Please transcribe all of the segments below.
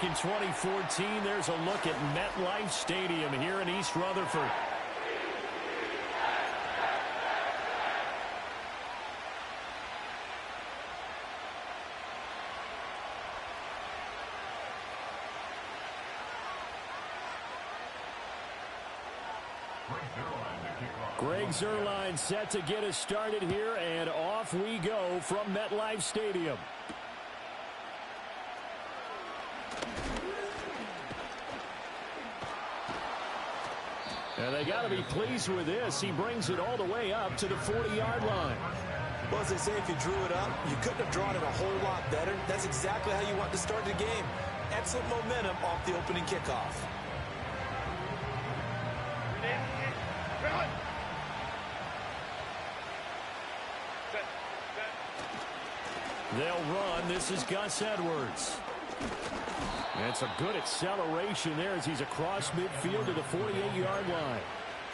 In 2014, there's a look at Metlife Stadium here in East Rutherford. Greg Zuerlein set to get us started here, and off we go from Metlife Stadium. And they got to be pleased with this. He brings it all the way up to the 40-yard line. Well, as they say, if you drew it up, you couldn't have drawn it a whole lot better. That's exactly how you want to start the game. Excellent momentum off the opening kickoff. They'll run. This is Gus Edwards. And it's a good acceleration there as he's across midfield to the 48-yard line.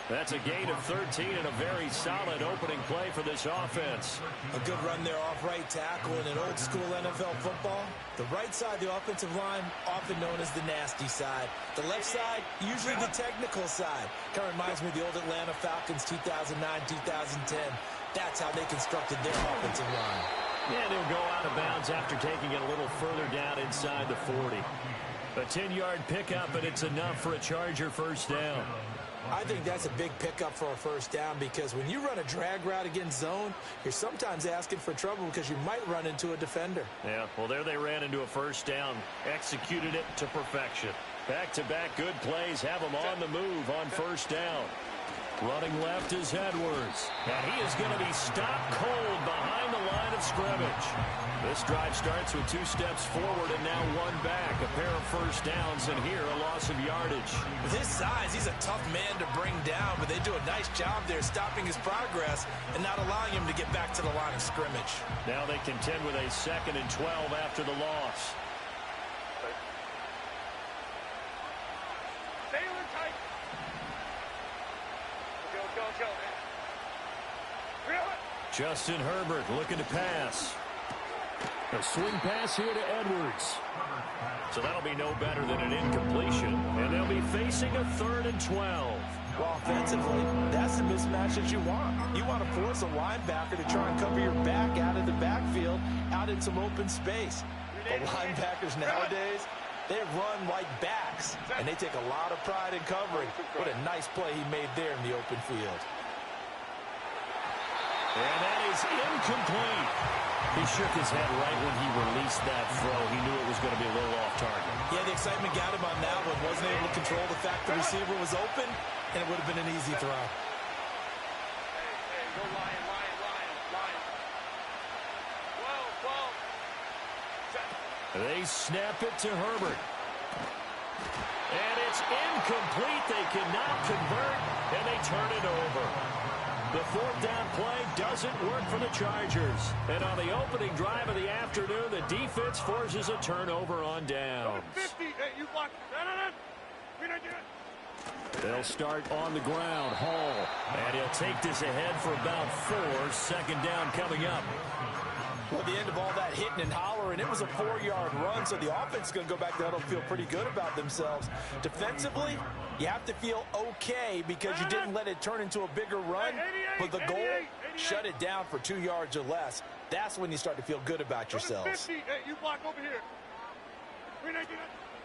That's a gain of 13 and a very solid opening play for this offense. A good run there off right tackle in an old-school NFL football. The right side of the offensive line, often known as the nasty side. The left side, usually the technical side. Kind of reminds me of the old Atlanta Falcons 2009-2010. That's how they constructed their offensive line. And he'll go out of bounds after taking it a little further down inside the 40. A 10-yard pickup, and it's enough for a Charger first down. I think that's a big pickup for a first down because when you run a drag route against zone, you're sometimes asking for trouble because you might run into a defender. Yeah, well, there they ran into a first down, executed it to perfection. Back-to-back good plays have them on the move on first down. Running left is Edwards, and he is going to be stopped cold behind the line of scrimmage. This drive starts with 2 steps forward and now 1 back. A pair of first downs, and here a loss of yardage. With his size, he's a tough man to bring down, but they do a nice job there stopping his progress and not allowing him to get back to the line of scrimmage. Now they contend with a 2nd and 12 after the loss. Justin Herbert looking to pass. A swing pass here to Edwards. So that'll be no better than an incompletion. And they'll be facing a 3rd and 12. Well, offensively, that's the mismatch that you want. You want to force a linebacker to try and cover your back out of the backfield, out in some open space. The linebackers nowadays, they run like backs, and they take a lot of pride in covering. What a nice play he made there in the open field. And that is incomplete. He shook his head right when he released that throw. He knew it was going to be a little off target. Yeah, the excitement got him on that one. Wasn't able to control the fact the receiver was open, and it would have been an easy throw. Hey, go Lion. Whoa. They snap it to Herbert. And it's incomplete. They cannot convert, and they turn it over. The 4th down play doesn't work for the Chargers. And on the opening drive of the afternoon, the defense forces a turnover on downs. 50. Hey, you blocked. They'll start on the ground. Hall. And he'll take this ahead for about 4. 2nd down coming up. Well, at the end of all that hitting and hollering, it was a 4-yard run, so the offense is going to go back there and feel pretty good about themselves. Defensively, you have to feel okay because you didn't let it turn into a bigger run, but the goal, shut it down for 2 yards or less. That's when you start to feel good about yourselves. 50. Hey, you block over here.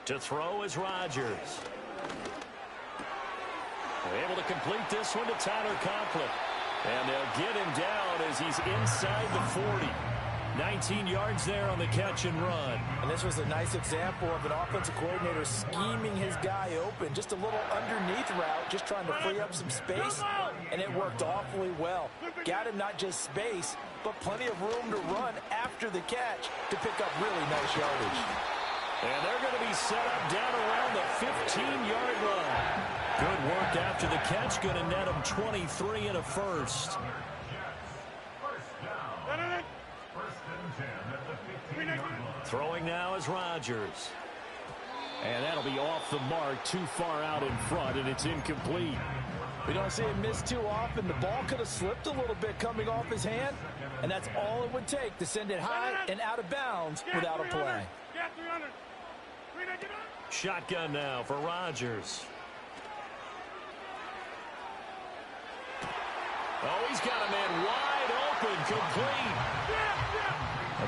To throw is Rodgers. They're able to complete this one to Tyler Conklin. And they'll get him down as he's inside the 40. 19 yards there on the catch and run. And this was a nice example of an offensive coordinator scheming his guy open. Just a little underneath route, just trying to free up some space, and it worked awfully well. Got him not just space, but plenty of room to run after the catch to pick up really nice yardage. And they're going to be set up down around the 15-yard line. Good work after the catch, going to net them 23 and a first. Throwing now is Rodgers. And that'll be off the mark, too far out in front, and it's incomplete. We don't see him miss too often. The ball could have slipped a little bit coming off his hand, and that's all it would take to send it high and out of bounds without a play. Shotgun now for Rodgers. Oh, he's got a man wide open, complete.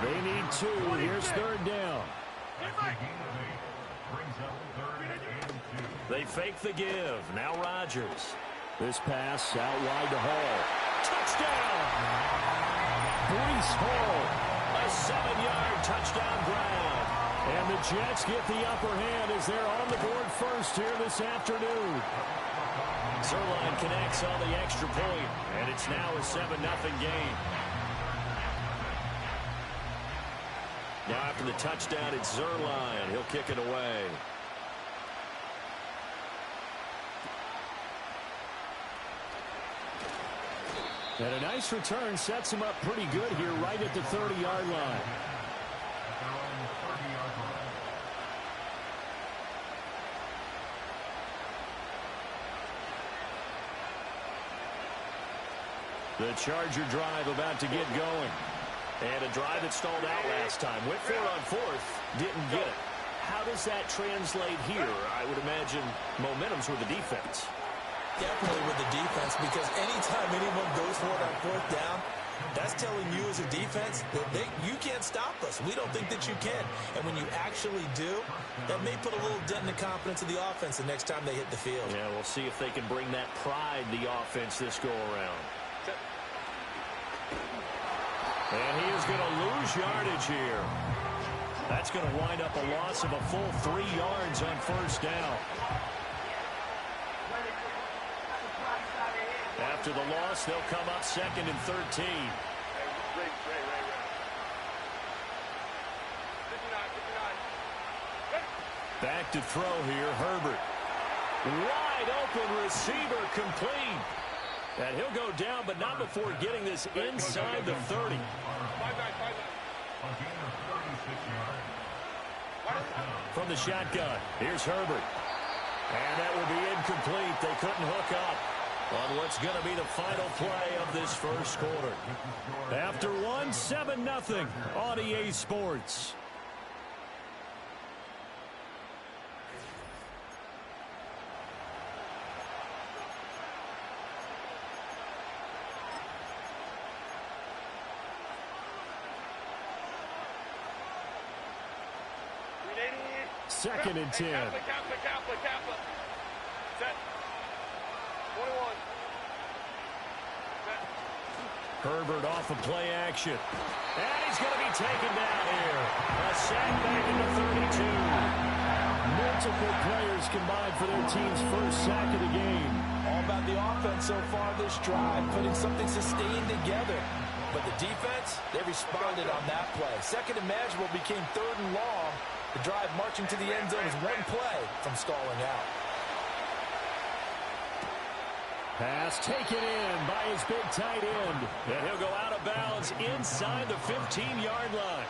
They need 2. Here's 3rd down. They fake the give. Now Rodgers. This pass out wide to Hall. Touchdown! Breece Hall. A 7-yard touchdown grab. And the Jets get the upper hand as they're on the board first here this afternoon. Zerline connects on the extra point, and it's now a 7-0 game. Now after the touchdown, it's Zerline. He'll kick it away. And a nice return sets him up pretty good here right at the 30-yard line. The Charger drive about to get going. And a drive that stalled out last time. Went for it on 4th. Didn't get it. How does that translate here? I would imagine momentum's with the defense. Definitely with the defense, because anytime anyone goes for it on 4th down, that's telling you as a defense that you can't stop us. We don't think that you can. And when you actually do, that may put a little dent in the confidence of the offense the next time they hit the field. Yeah, we'll see if they can bring that pride in the offense this go-around. And he is going to lose yardage here. That's going to wind up a loss of a full 3 yards on 1st down. After the loss, they'll come up 2nd and 13. Back to throw here, Herbert. Wide open receiver, complete. And he'll go down, but not before getting this inside the 30. From the shotgun, here's Herbert. And that will be incomplete. They couldn't hook up on what's going to be the final play of this first quarter. After 7-0 on EA Sports. Second and 10. Kappa. Set. 21. Set. Herbert off of play action. And he's going to be taken down here. A sack back into 32. Multiple players combined for their team's first sack of the game. All about the offense so far this drive, putting something sustained together. But the defense, they responded on that play. Second and manageable became 3rd and long. The drive marching to the end zone is 1 play from stalling out. Pass taken in by his big tight end. And he'll go out of bounds inside the 15-yard line.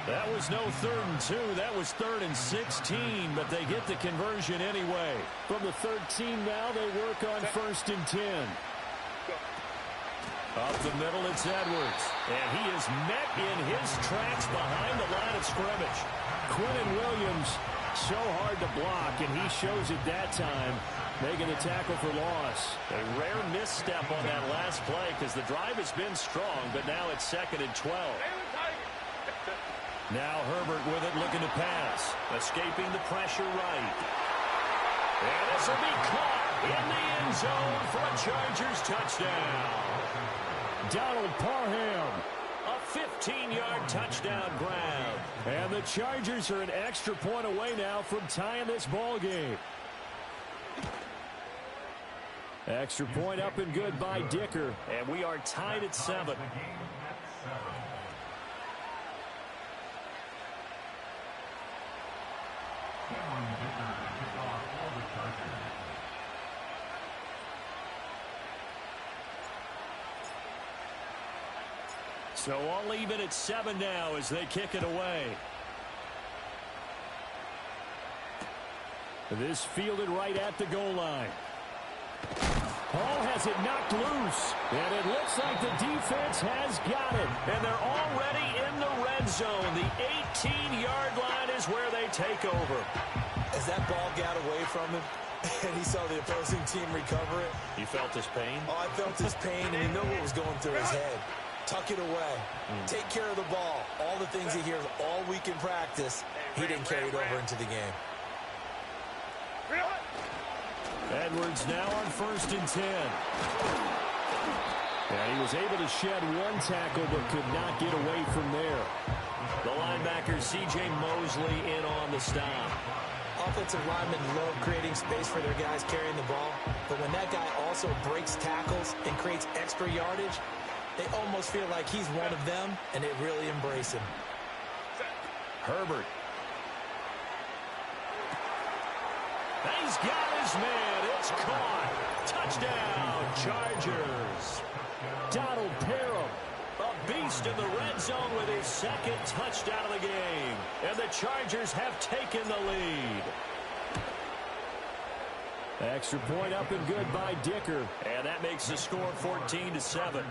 That was no 3rd and 2. That was 3rd and 16, but they get the conversion anyway. From the 13 now, they work on 1st and 10. Up the middle, it's Edwards. And he is met in his tracks behind the line of scrimmage. Quinnen Williams, so hard to block, and he shows it that time, making the tackle for loss. A rare misstep on that last play because the drive has been strong, but now it's 2nd and 12. Now Herbert with it, looking to pass. Escaping the pressure right. And this will be caught in the end zone for a Chargers touchdown. Donald Parham. A 15-yard touchdown grab. And the Chargers are an extra point away now from tying this ball game. Extra point up and good by Dicker. And we are tied at 7. So all even at 7 now as they kick it away. This fielded right at the goal line. Ball has it knocked loose. And it looks like the defense has got it. And they're already in the red zone. The 18-yard line is where they take over. As that ball got away from him, and he saw the opposing team recover it. You felt his pain? Oh, I felt his pain, and you know what was going through his head. Tuck it away. Take care of the ball. All the things he hears all week in practice, he didn't carry it over into the game. Edwards now on 1st and 10. And he was able to shed one tackle but could not get away from there. The linebacker C.J. Mosley in on the stop. Offensive linemen love creating space for their guys carrying the ball, but when that guy also breaks tackles and creates extra yardage, they almost feel like he's one of them, and they really embrace him. Herbert. He's got his man. It's caught. Touchdown, Chargers. Donald Parham, a beast in the red zone with his 2nd touchdown of the game. And the Chargers have taken the lead. Extra point up and good by Dicker. And that makes the score 14-7.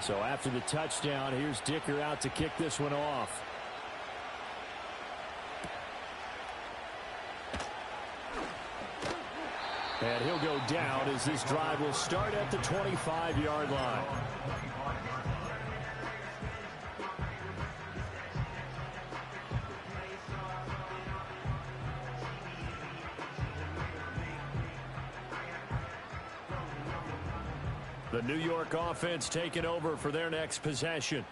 So after the touchdown, here's Dicker out to kick this one off. And he'll go down as this drive will start at the 25-yard line. The New York offense taking over for their next possession.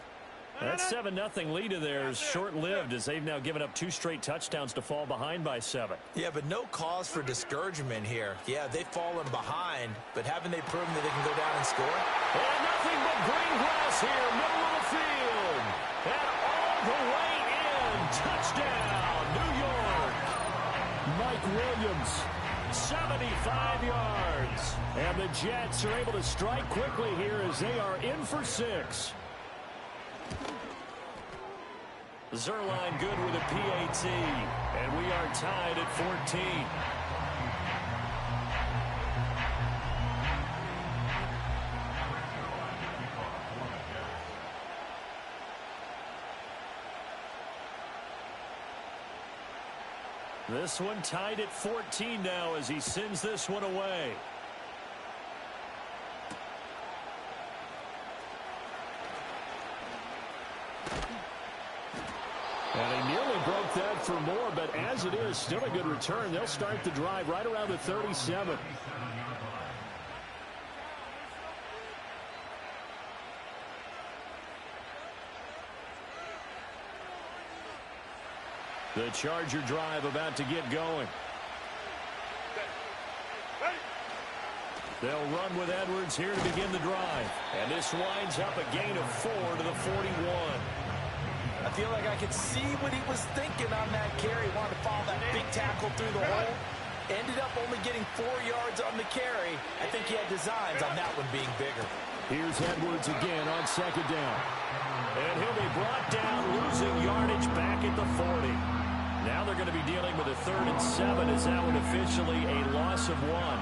That 7-0 lead of theirs short-lived as they've now given up 2 straight touchdowns to fall behind by 7. Yeah, but no cause for discouragement here. Yeah, they've fallen behind, but haven't they proven that they can go down and score? And nothing but green grass here, middle of the field. And all the way in. Touchdown, New York. Mike Williams, 75 yards. And the Jets are able to strike quickly here as they are in for 6. Zerline good with a PAT, and we are tied at 14. This one tied at 14 now as he sends this one away. And he nearly broke that for more, but as it is, still a good return. They'll start the drive right around the 37. The Charger drive about to get going. They'll run with Edwards here to begin the drive. And this winds up a gain of 4 to the 41. I feel like I could see what he was thinking on that carry. Wanted to follow that big tackle through the hole. Ended up only getting 4 yards on the carry. I think he had designs on that one being bigger. Here's Edwards again on 2nd down. And he'll be brought down, losing yardage back at the 40. Now they're going to be dealing with a 3rd and 7 as that one officially a loss of 1.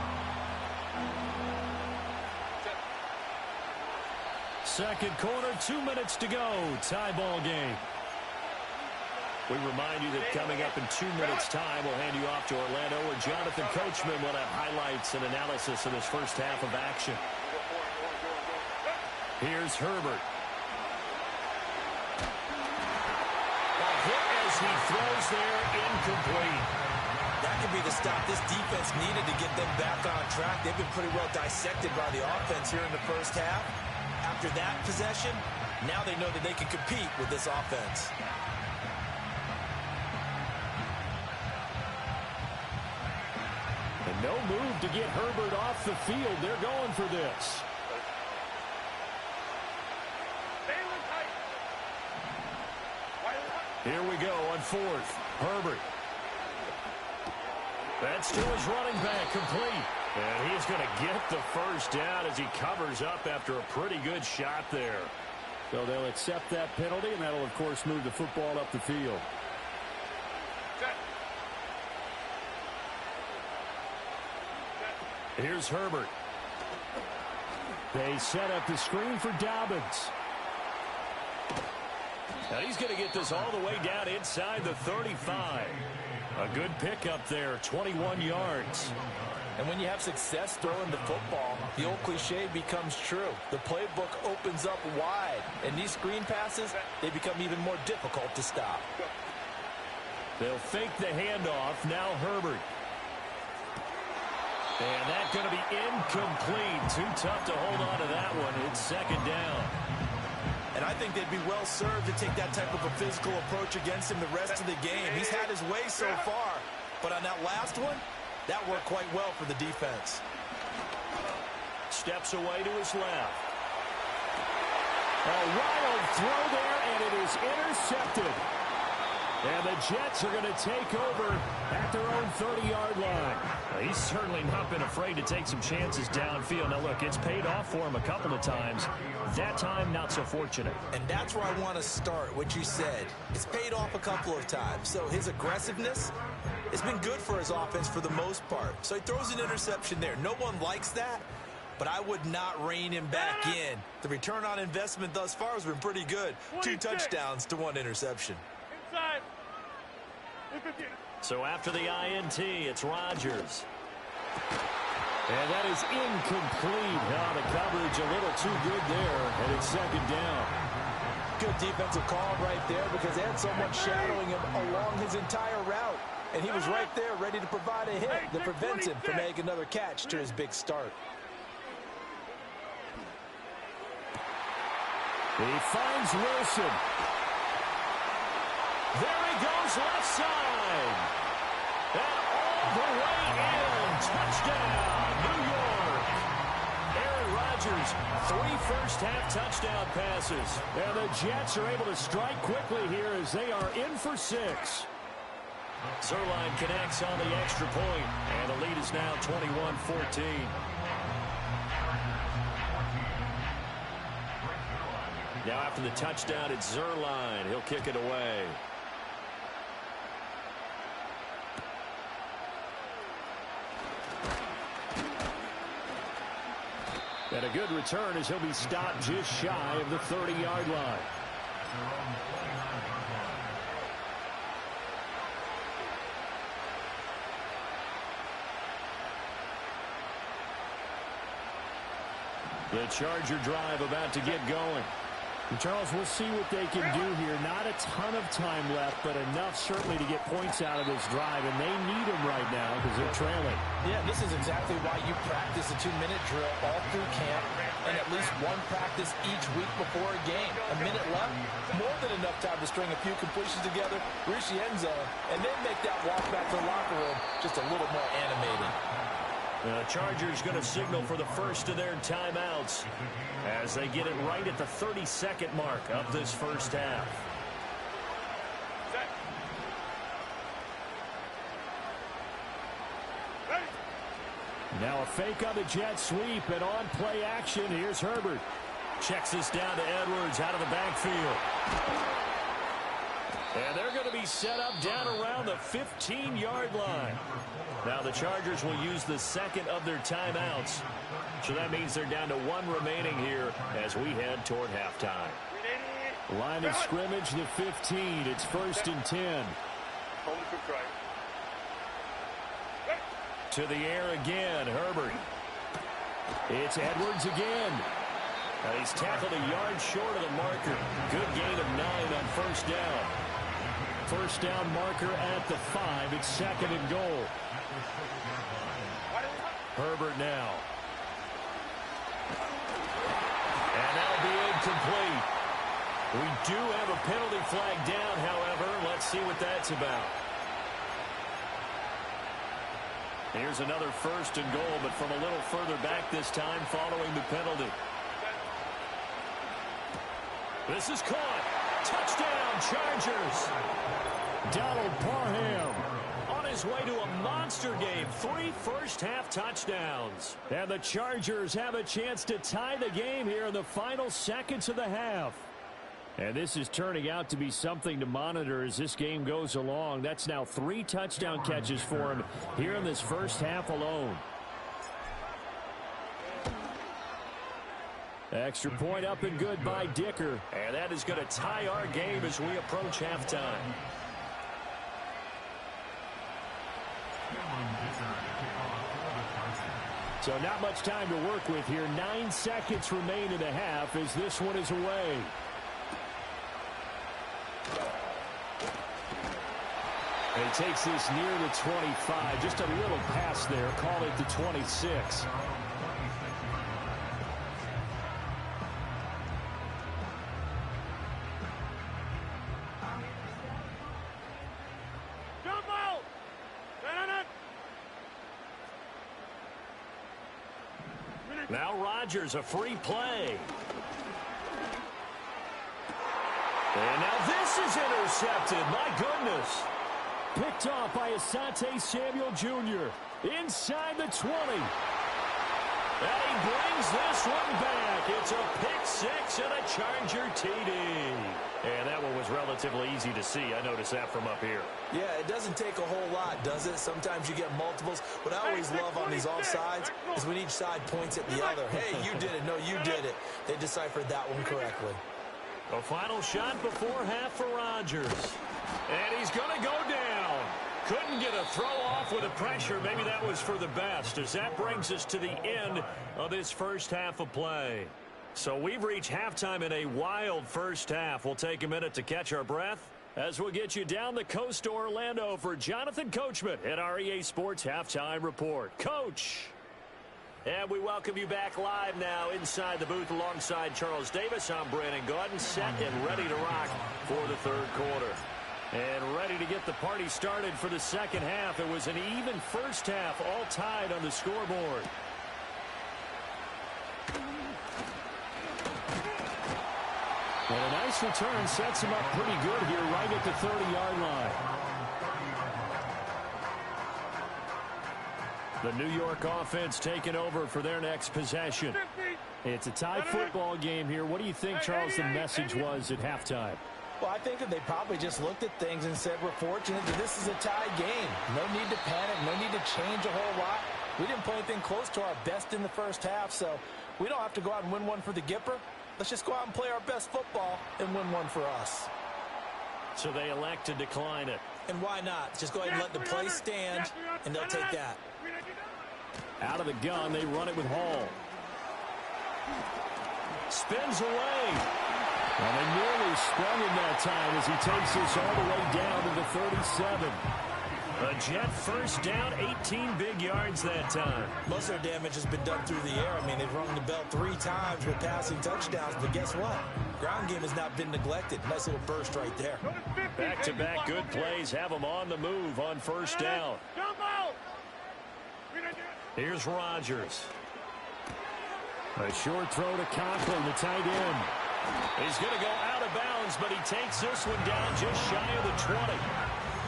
Second quarter, 2 minutes to go. Tie ball game. We remind you that coming up in 2 minutes' time, we'll hand you off to Orlando, where Jonathan Coachman will have highlights and analysis of this first half of action. Here's Herbert. A hit as he throws there, incomplete. That could be the stop this defense needed to get them back on track. They've been pretty well dissected by the offense here in the first half. After that possession, now they know that they can compete with this offense. And no move to get Herbert off the field. They're going for this. Here we go on 4th. Herbert. That's to his running back, complete. And he's going to get the first down as he covers up after a pretty good shot there. So they'll accept that penalty, and that'll, of course, move the football up the field. Here's Herbert. They set up the screen for Dobbins. Now he's going to get this all the way down inside the 35. A good pickup there, 21 yards. And when you have success throwing the football, the old cliche becomes true. The playbook opens up wide, and these screen passes, they become even more difficult to stop. They'll fake the handoff. Now Herbert. And that's going to be incomplete. Too tough to hold on to that one. It's second down. And I think they'd be well served to take that type of a physical approach against him the rest of the game. He's had his way so far, but on that last one, that worked quite well for the defense. Steps away to his left. A wild throw there, and it is intercepted. And the Jets are going to take over at their own 30-yard line. He's certainly not been afraid to take some chances downfield. Now, look, it's paid off for him a couple of times. That time, not so fortunate. And that's where I want to start, what you said. It's paid off a couple of times. So his aggressiveness, it's been good for his offense for the most part. So he throws an interception there. No one likes that, but I would not rein him back in. The return on investment thus far has been pretty good. 2 touchdowns to 1 interception. Inside. So after the INT, it's Rodgers. And that is incomplete. Now the coverage a little too good there, and it's second down. Good defensive call right there because they had someone shadowing him along his entire route. And he was right there ready to provide a hit that prevents him from making another catch to his big start. He finds Wilson. There he goes left side. And all the way in. Touchdown, New York. Aaron Rodgers, 3 first-half touchdown passes. And the Jets are able to strike quickly here as they are in for 6. Zerline connects on the extra point, and the lead is now 21-14. Now after the touchdown, it's Zerline. He'll kick it away. And a good return as he'll be stopped just shy of the 30-yard line. The Charger drive about to get going. And Charles, we'll see what they can do here. Not a ton of time left, but enough certainly to get points out of this drive, and they need them right now because they're trailing. Yeah, this is exactly why you practice a 2-minute drill all through camp and at least one practice each week before a game. A minute left, more than enough time to string a few completions together, reach the end zone, and then make that walk back to the locker room just a little more animated. The Chargers going to signal for the first of their timeouts as they get it right at the 32nd mark of this first half. Set. Ready. Now a fake on the jet sweep, and on play action, here's Herbert. Checks this down to Edwards out of the backfield. And they're going to be set up down around the 15-yard line. Now the Chargers will use the second of their timeouts. So that means they're down to 1 remaining here as we head toward halftime. Line of scrimmage, the 15. It's 1st and 10. Hold the quick drive. To the air again, Herbert. It's Edwards again. Now he's tackled a yard short of the marker. Good gain of 9 on first down. First down marker at the 5. It's 2nd and goal. Herbert now. And that'll be incomplete. We do have a penalty flag down, however. Let's see what that's about. Here's another 1st and goal, but from a little further back this time following the penalty. This is caught. Touchdown, Chargers. Donald Parham on his way to a monster game. 3 first-half touchdowns. And the Chargers have a chance to tie the game here in the final seconds of the half. And this is turning out to be something to monitor as this game goes along. That's now 3 touchdown catches for him here in this first half alone. Extra point up and good by Dicker. And that is going to tie our game as we approach halftime. So not much time to work with here. 9 seconds remain in the half as this one is away. And he takes this near the 25. Just a little pass there. Call it the 26. Now Rodgers, a free play. And now this is intercepted. My goodness. Picked off by Asante Samuel Jr. inside the 20. And he brings this one back. It's a pick six and a Charger TD. And that one was relatively easy to see. I noticed that from up here. Yeah, it doesn't take a whole lot, does it? Sometimes you get multiples. What I always love on these offsides is when each side points at the other. Hey, you did it. No, you did it. They deciphered that one correctly. A final shot before half for Rodgers. And he's going to go down. Couldn't get a throw off with the pressure. Maybe that was for the best, as that brings us to the end of this first half of play. So we've reached halftime in a wild first half. We'll take a minute to catch our breath as we'll get you down the coast to Orlando for Jonathan Coachman at our EA Sports Halftime Report. Coach! And we welcome you back live now inside the booth alongside Charles Davis. I'm Brandon Gaudin, set and ready to rock for the third quarter. And ready to get the party started for the second half. It was an even first half, all tied on the scoreboard. And a nice return sets him up pretty good here right at the 30-yard line. The New York offense taking over for their next possession. It's a tie football game here. What do you think, Charles, the message was at halftime? Well, I think that they probably just looked at things and said, we're fortunate that this is a tie game. No need to panic. No need to change a whole lot. We didn't play anything close to our best in the first half, so we don't have to go out and win one for the Gipper. Let's just go out and play our best football and win one for us. So they elect to decline it. And why not? Just go ahead and let the play stand, and they'll take that. Out of the gun, they run it with Hall. Spins away. And they nearly sprung in that time as he takes this all the way down to the 37. A Jet first down, 18 big yards that time. Most of their damage has been done through the air. I mean, they've rung the bell 3 times with passing touchdowns, but guess what? Ground game has not been neglected. Nice little burst right there. Back-to-back good plays have them on the move on first down. Here's Rodgers. A short throw to Conklin, the tight end. He's going to go out of bounds, but he takes this one down just shy of the 20.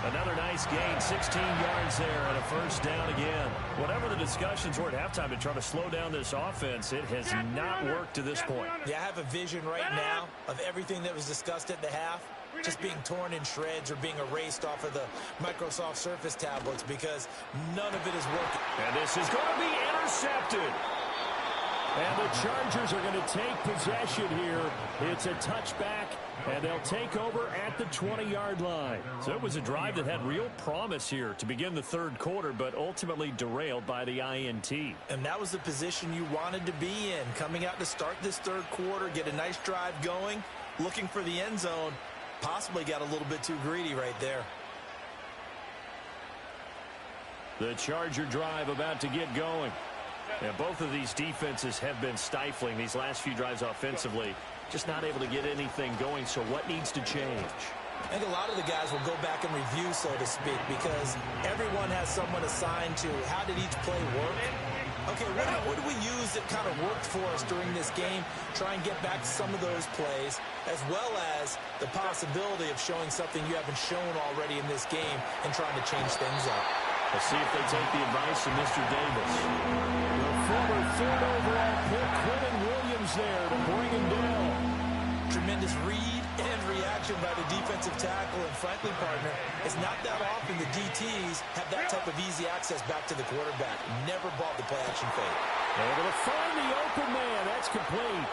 Another nice gain, 16 yards there, and a first down again. Whatever the discussions were at halftime to try to slow down this offense, it has not worked to this point. Yeah, I have a vision right now of everything that was discussed at the half just being torn in shreds or being erased off of the Microsoft Surface tablets because none of it is working. And this is going to be intercepted. And the Chargers are going to take possession here. It's a touchback, and they'll take over at the 20-yard line. So it was a drive that had real promise here to begin the third quarter, but ultimately derailed by the INT. And that was the position you wanted to be in, coming out to start this third quarter, get a nice drive going, looking for the end zone. Possibly got a little bit too greedy right there. The Charger drive about to get going. And both of these defenses have been stifling these last few drives offensively. Just not able to get anything going, so what needs to change? I think a lot of the guys will go back and review, so to speak, because everyone has someone assigned to how did each play work. Okay, what do we use that kind of worked for us during this game? Try and get back to some of those plays, as well as the possibility of showing something you haven't shown already in this game and trying to change things up. Let's see if they take the advice of Mr. Davis. The former third overall pick, Quentin Williams there to bring him down. Tremendous read and reaction by the defensive tackle, and frankly, partner, it's not that often the DTs have that type of easy access back to the quarterback. Never bought the play-action fake. Able to find the open man. That's complete.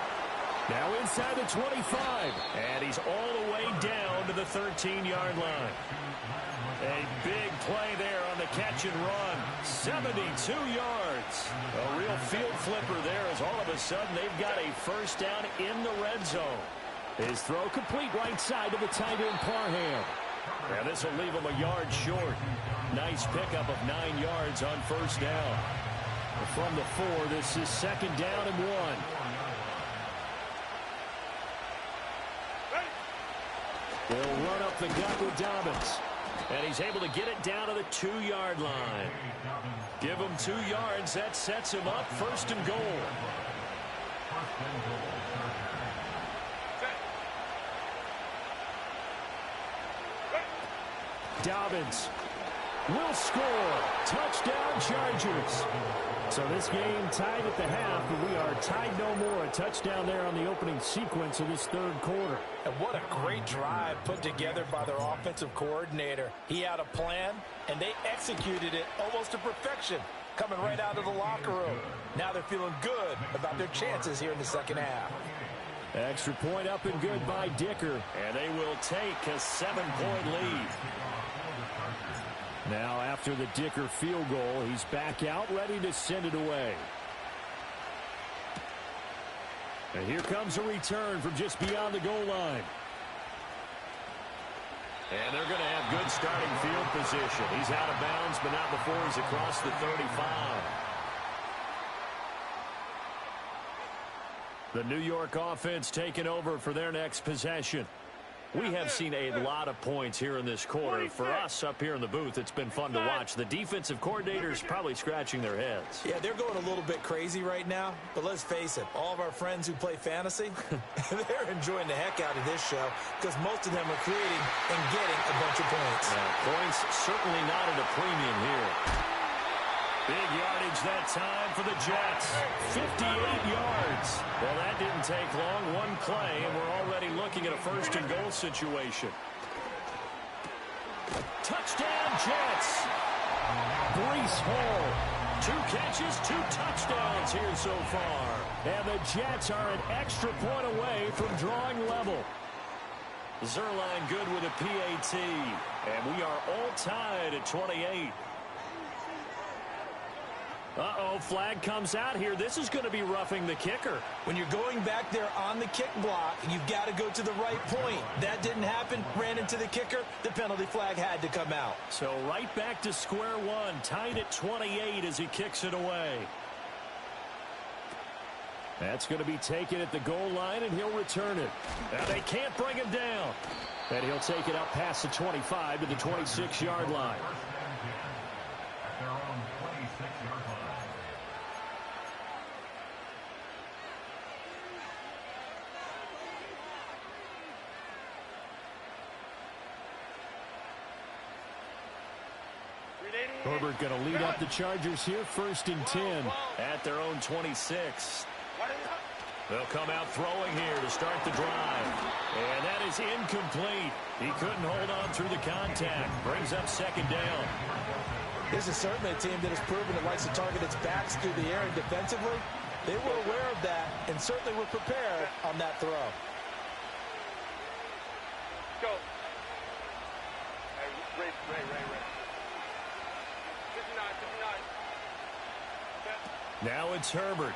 Now inside the 25. And he's all the way down to the 13-yard line. A big play there on the catch and run. 72 yards. A real field flipper there as all of a sudden they've got a first down in the red zone. His throw complete right side to the tight end Parham. And this will leave him a yard short. Nice pickup of 9 yards on first down. From the 4, this is second down and 1. They'll run up the gut with Dobbins. And he's able to get it down to the 2-yard line. Give him 2 yards. That sets him up first and goal. Dobbins will score. Touchdown, Chargers. So this game tied at the half, but we are tied no more. A touchdown there on the opening sequence of this third quarter. And what a great drive put together by their offensive coordinator. He had a plan, and they executed it almost to perfection, coming right out of the locker room. Now they're feeling good about their chances here in the second half. Extra point up and good by Dicker, and they will take a 7-point lead. Now after the Dicker field goal, he's back out ready to send it away. And here comes a return from just beyond the goal line. And they're going to have good starting field position. He's out of bounds, but not before he's across the 35. The New York offense taking over for their next possession. We have seen a lot of points here in this quarter. For us up here in the booth, it's been fun to watch. The defensive coordinators probably scratching their heads. Yeah, they're going a little bit crazy right now. But let's face it, all of our friends who play fantasy, they're enjoying the heck out of this show because most of them are creating and getting a bunch of points. Points certainly not at a premium here. Big yardage that time for the Jets. 58 yards. Well, that didn't take long. One play, and we're already looking at a first and goal situation. Touchdown, Jets. Breece Hall. 2 catches, 2 touchdowns here so far. And the Jets are an extra point away from drawing level. Zerline good with a PAT. And we are all tied at 28. Uh-oh, flag comes out here. This is going to be roughing the kicker. When you're going back there on the kick block, you've got to go to the right point. That didn't happen. Ran into the kicker. The penalty flag had to come out. So right back to square one. Tied at 28 as he kicks it away. That's going to be taken at the goal line, and he'll return it. Now they can't bring him down. And he'll take it up past the 25 to the 26-yard line. Herbert going to lead up the Chargers here, 1st and 10 at their own 26. They'll come out throwing here to start the drive. And that is incomplete. He couldn't hold on through the contact. Brings up second down. This is certainly a team that has proven it likes to target its backs through the air and defensively. They were aware of that and certainly were prepared on that throw. Go. Ray. 59. Now it's Herbert.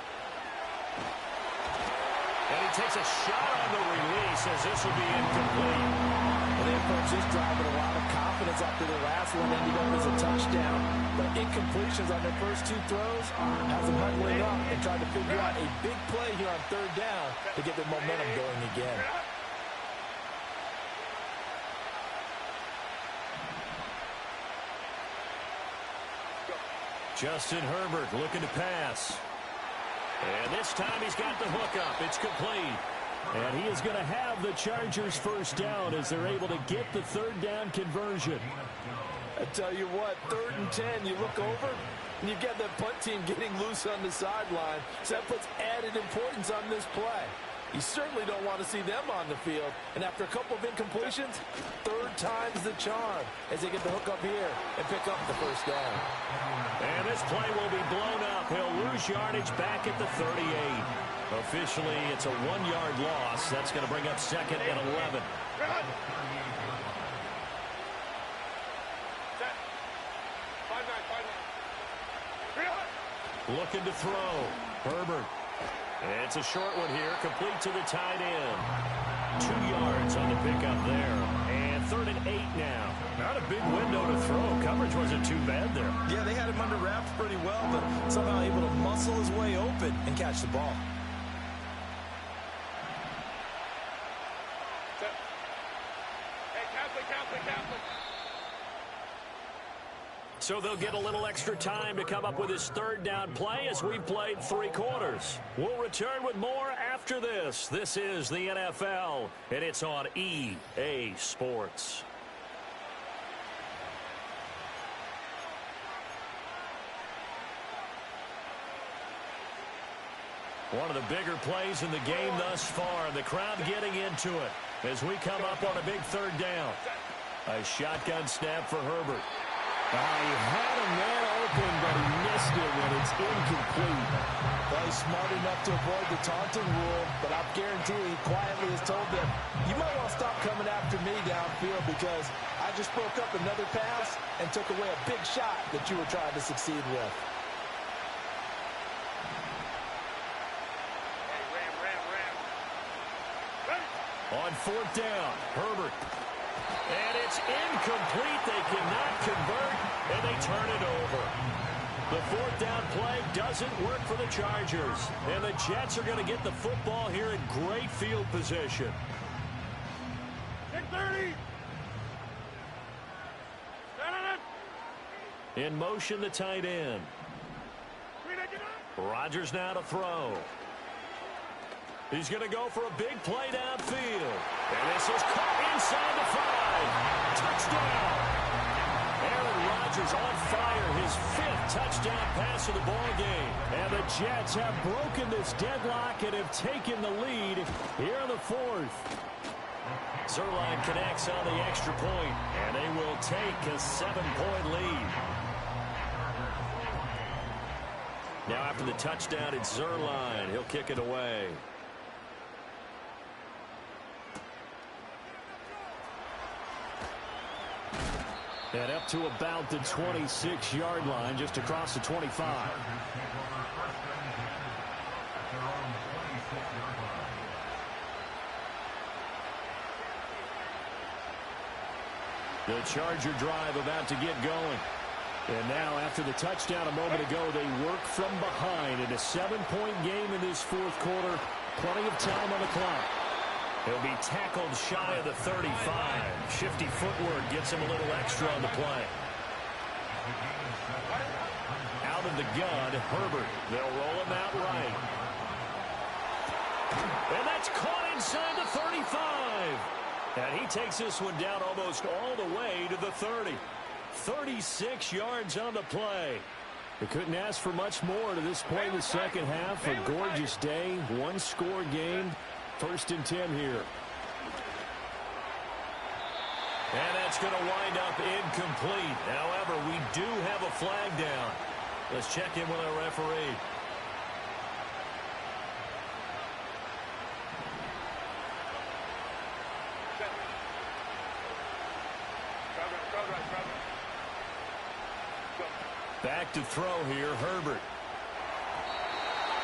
And he takes a shot on the release as this will be incomplete. Well, they approach this drive with a lot of confidence after their last one ended up as a touchdown. But incompletions on their first 2 throws has them huddling up and trying to figure out a big play here on 3rd down to get their momentum going again. Justin Herbert looking to pass. And this time he's got the hook up. It's complete. And he is going to have the Chargers first down as they're able to get the 3rd down conversion. I tell you what, 3rd and 10, you look over, and you get that punt team getting loose on the sideline. So that puts added importance on this play. You certainly don't want to see them on the field. And after a couple of incompletions, 3rd time's the charm as they get the hook up here and pick up the first down. And this play will be blown up. He'll lose yardage back at the 38. Officially, it's a 1-yard loss. That's going to bring up second and 11. Looking to throw. Herbert. It's a short one here, complete to the tight end. 2 yards on the pickup there. And 3rd and 8 now. Not a big window to throw. Coverage wasn't too bad there. Yeah, they had him under wraps pretty well, but somehow able to muscle his way open and catch the ball. So they'll get a little extra time to come up with his 3rd down play as we've played 3 quarters. We'll return with more after this. This is the NFL, and it's on EA Sports. One of the bigger plays in the game thus far. The crowd getting into it as we come up on a big 3rd down. A shotgun snap for Herbert. He had a man open, but he missed it when it's incomplete. Well, he's smart enough to avoid the taunting rule, but I guarantee he quietly has told them, you might want to stop coming after me downfield because I just broke up another pass and took away a big shot that you were trying to succeed with. On 4th down, Herbert. And it's incomplete. They cannot convert, and they turn it over. The 4th down play doesn't work for the Chargers. And the Jets are going to get the football here in great field position. 30. In motion, the tight end. Rodgers now to throw. He's going to go for a big play downfield. And this is caught inside the 5. Touchdown. Aaron Rodgers on fire. His 5th touchdown pass of the ball game. And the Jets have broken this deadlock and have taken the lead here in the 4th. Zerline connects on the extra point, and they will take a 7-point lead. Now after the touchdown, it's Zerline. He'll kick it away. And up to about the 26-yard line, just across the 25. The Charger drive about to get going. And now, after the touchdown a moment ago, they work from behind in a 7-point game in this 4th quarter. Plenty of time on the clock. He'll be tackled shy of the 35. Shifty footwork gets him a little extra on the play. Out of the gun, Herbert. They'll roll him out right. And that's caught inside the 35. And he takes this one down almost all the way to the 30. 36 yards on the play. They couldn't ask for much more to this point in the second half. A gorgeous day, 1-score game. 1st and 10 here. And that's going to wind up incomplete. However, we do have a flag down. Let's check in with our referee. Back to throw here, Herbert.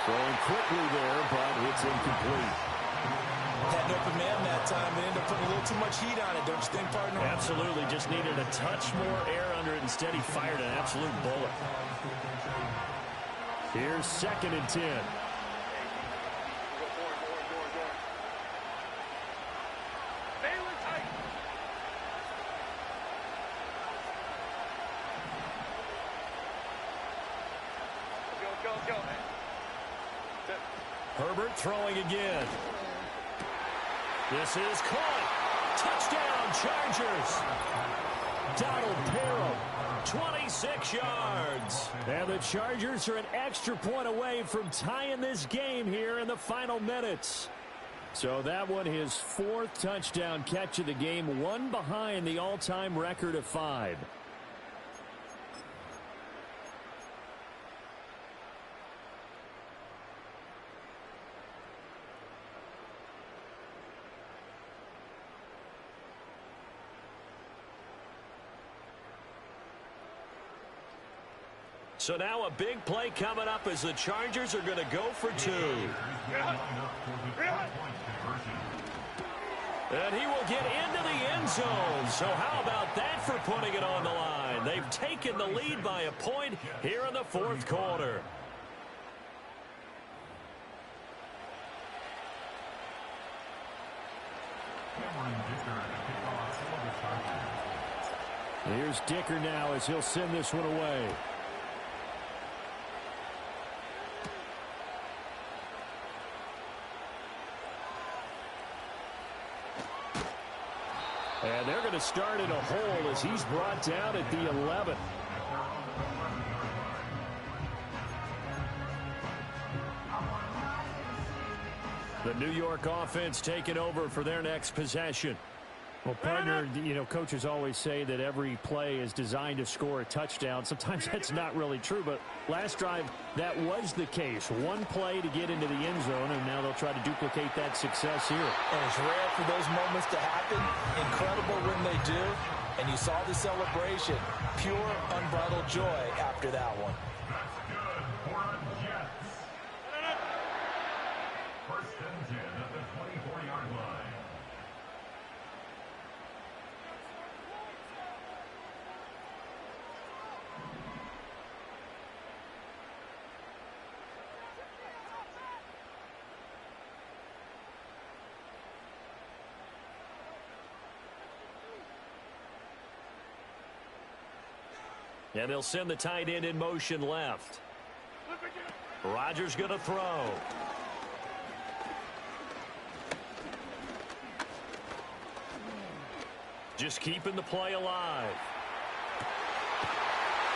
Throwing quickly there, but it's incomplete. Had an open man that time, but ended up putting a little too much heat on it, don't you think, partner? Absolutely. Just needed a touch more air under it. Instead, he fired an absolute bullet. Here's 2nd and 10. Herbert throwing again. This is caught. Touchdown, Chargers. Donald Parham, 26 yards. And the Chargers are an extra point away from tying this game here in the final minutes. So that one, his 4th touchdown catch of the game, one behind the all-time record of 5. So now a big play coming up as the Chargers are going to go for 2. And he will get into the end zone. So how about that for putting it on the line? They've taken the lead by a point here in the fourth quarter. Here's Dicker now as he'll send this one away. And they're going to start in a hole as he's brought down at the 11. The New York offense taking over for their next possession. Well, partner, coaches always say that every play is designed to score a touchdown. Sometimes that's not really true, but last drive, that was the case. One play to get into the end zone, and now they'll try to duplicate that success here. And it's rare for those moments to happen. Incredible when they do. And you saw the celebration. Pure, unbridled joy after that one. First and 10 at the 24-yard line. And they'll send the tight end in motion left. Rodgers going to throw. Just keeping the play alive.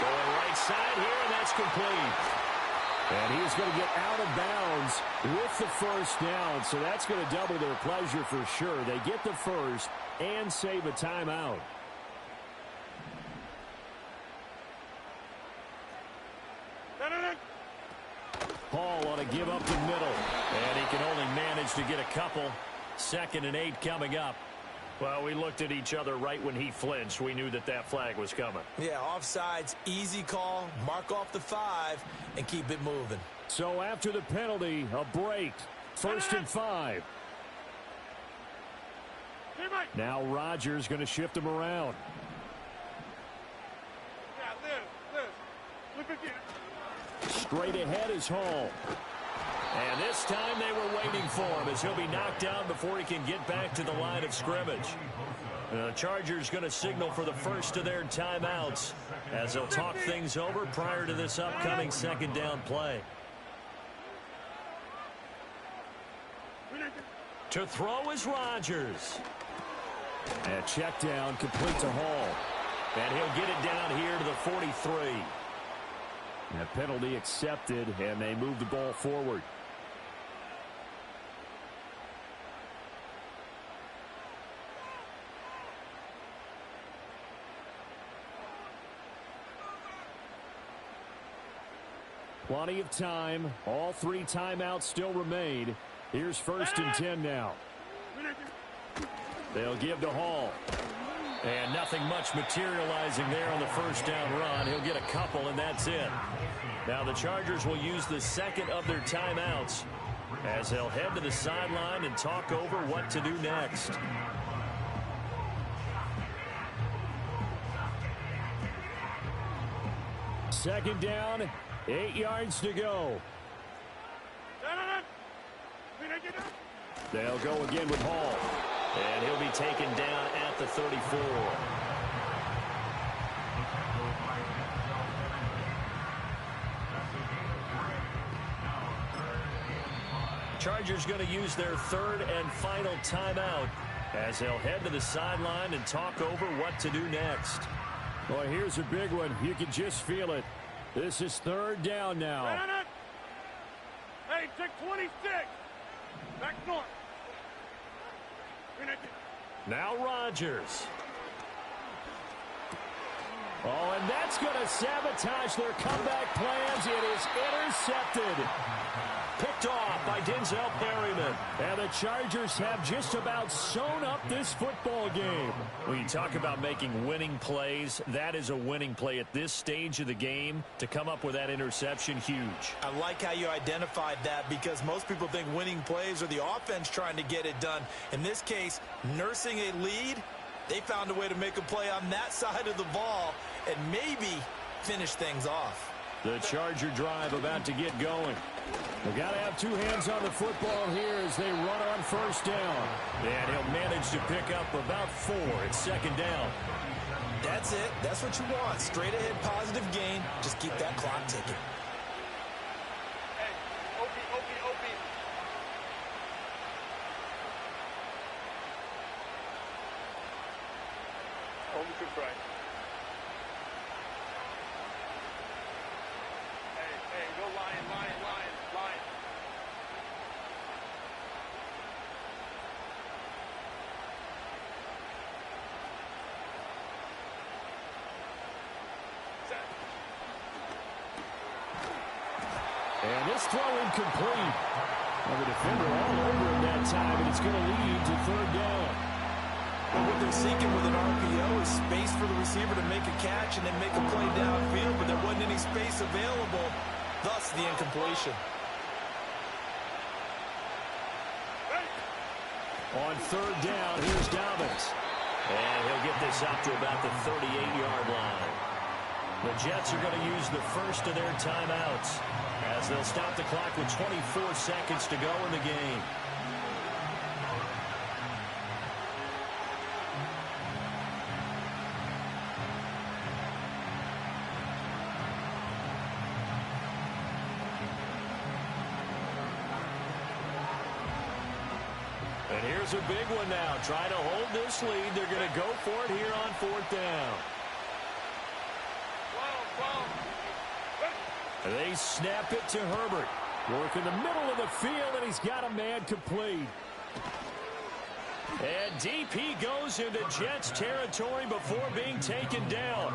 Going right side here, and that's complete. And he's going to get out of bounds with the first down, so that's going to double their pleasure for sure. They get the first and save a timeout. Hall ought to give up the middle. And he can only manage to get a couple. 2nd and 8 coming up. Well, we looked at each other right when he flinched. We knew that that flag was coming. Yeah, offsides, easy call. Mark off the 5 and keep it moving. So after the penalty, a break. 1st and 5. Now Rodgers going to shift him around. Straight ahead is Hall. And this time they were waiting for him as he'll be knocked down before he can get back to the line of scrimmage. The Chargers going to signal for the first of their timeouts as they'll talk things over prior to this upcoming 2nd down play. To throw is Rodgers. And check down complete to Hall. And he'll get it down here to the 43. That penalty accepted, and they move the ball forward. Plenty of time. All 3 timeouts still remain. Here's 1st and 10 now. They'll give to Hall. And nothing much materializing there on the first down run. He'll get a couple, and that's it. Now the Chargers will use the 2nd of their timeouts as they'll head to the sideline and talk over what to do next. Second down, 8 yards to go. They'll go again with Hall. And he'll be taken down at the 34. Chargers going to use their 3rd and final timeout as they'll head to the sideline and talk over what to do next. Boy, here's a big one. You can just feel it. This is 3rd down now. Hey, check 26. Back north. Now Rodgers. Oh, and that's going to sabotage their comeback plans. It is intercepted. Picked picked off by Denzel Perryman. And the Chargers have just about sewn up this football game. When you talk about making winning plays, that is a winning play at this stage of the game. To come up with that interception, huge. I like how you identified that, because most people think winning plays are the offense trying to get it done. In this case, nursing a lead, they found a way to make a play on that side of the ball and maybe finish things off. The Charger drive about to get going. They've got to have two hands on the football here as they run on first down. And he'll manage to pick up about 4 at second down. That's it. That's what you want. Straight ahead positive gain. Just keep that clock ticking. Hey, Opie. Hold the right. Hey, go line. And this throw incomplete. Well, the defender all over him that time, and it's going to lead to third down. Well, what they're seeking with an RPO is space for the receiver to make a catch and then make a play downfield, but there wasn't any space available, thus the incompletion. On third down, here's Dobbins. And he'll get this out to about the 38-yard line. The Jets are going to use the first of their timeouts as they'll stop the clock with 24 seconds to go in the game. And here's a big one now. Trying to hold this lead. They're going to go for it here on fourth down. They snap it to Herbert. Work in the middle of the field, and he's got a man complete. And deep he goes into Jets territory before being taken down.